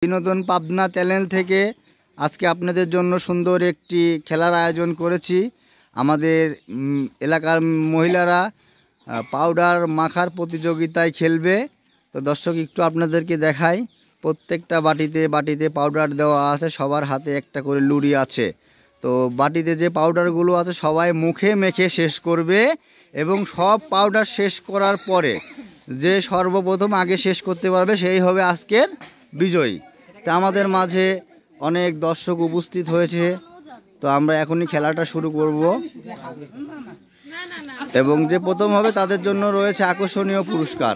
বিনোদন পাবনা চ্যানেল থেকে আজকে আপনাদের জন্য সুন্দর একটি খেলার আয়োজন করেছি। আমাদের এলাকার মহিলারা পাউডার মাখার প্রতিযোগিতায় খেলবে। তো দর্শক একটু আপনাদেরকে দেখাই। প্রত্যেকটা বাটিতে পাউডার দেওয়া আছে, সবার হাতে একটা করে লুড়ি আছে। তো বাটিতে যে পাউডারগুলো আছে সবাই মুখে মেখে শেষ করবে এবং সব পাউডার শেষ করার পরে যে সর্বপ্রথম আগে শেষ করতে পারবে সেই হবে আজকের বিজয়ী। তা আমাদের মাঝে অনেক দর্শক উপস্থিত হয়েছে। তো আমরা এখনই খেলাটা শুরু করব এবং যে প্রথম হবে তাদের জন্য রয়েছে আকর্ষণীয় পুরস্কার।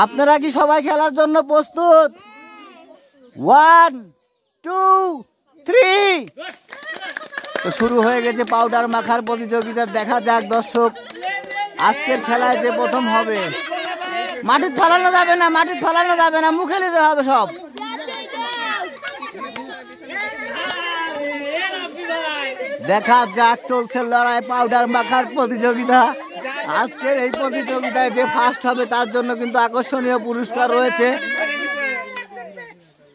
আপনারা কি সবাই খেলার জন্য প্রস্তুত? 1 2 3। তো শুরু হয়ে গেছে পাউডার মাখার প্রতিযোগিতা। দেখা যাক দর্শক আজকের খেলায় যে প্রথম হবে। মাটির ফেলানো যাবে না, মুখে নিতে হবে সব। দেখা যাক চলছে লড়াই পাউডার মাখার প্রতিযোগিতা। আজকের এই প্রতিযোগিতায় যে ফার্স্ট হবে তার জন্য কিন্তু আকর্ষণীয় পুরস্কার রয়েছে।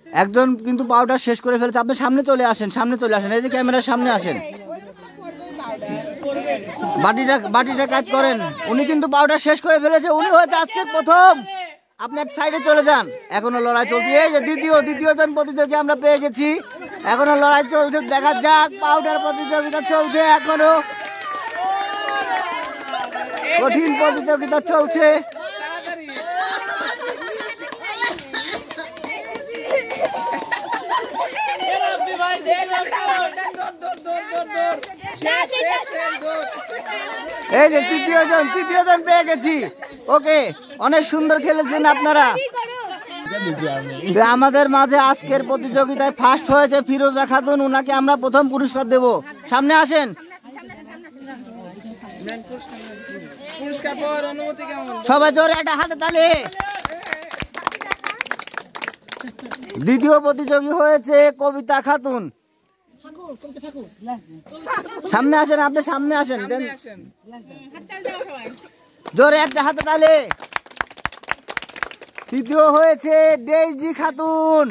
একজন কিন্তু পাউডার শেষ করে ফেলেছে। আপনি সামনে চলে আসেন, এই যে ক্যামেরার সামনে আসেন। বাটিটা কাজ করেন। উনি কিন্তু পাউডার শেষ করে ফেলেছে, উনি হয়তো আজকের প্রথম। আপনি এক সাইডে চলে যান। এখনো লড়াই চলছে। এই যে দ্বিতীয় জন প্রতিযোগী আমরা পেয়ে গেছি। এখনো লড়াই চলছে। দেখা যাক পাউডার প্রতিযোগিতা চলছে, এখনো কঠিন প্রতিযোগিতা চলছে। এই যে তৃতীয় জন পেয়ে গেছি। ওকে, অনেক সুন্দর খেলেছেন আপনারা। আমাদের মাঝে আজকের প্রতিযোগিতায় ফার্স্ট হয়েছে ফিরোজা খাতুন। উনাকে আমরা প্রথম পুরস্কার দেব। সামনে আসেন সবাই, জোরে একটা হাতে তালি। দ্বিতীয় প্রতিযোগী হয়েছে কবিতা খাতুন। সামনে আসেন, আপনি সামনে আসেন, জোরে একটা হাতে তালি। তৃতীয় হয়েছে ডেইজি খাতুন।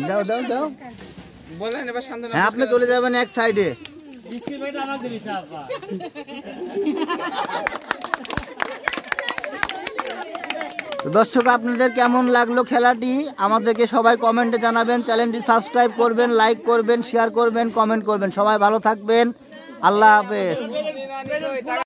দাও হ্যাঁ, আপনি চলে যাবেন এক সাইডে। দর্শক আপনাদের কেমন লাগলো খেলাটি আমাদেরকে সবাই কমেন্টে জানাবেন। চ্যানেলটি সাবস্ক্রাইব করবেন, লাইক করবেন, শেয়ার করবেন, কমেন্ট করবেন। সবাই ভালো থাকবেন। আল্লাহ হাফেজ।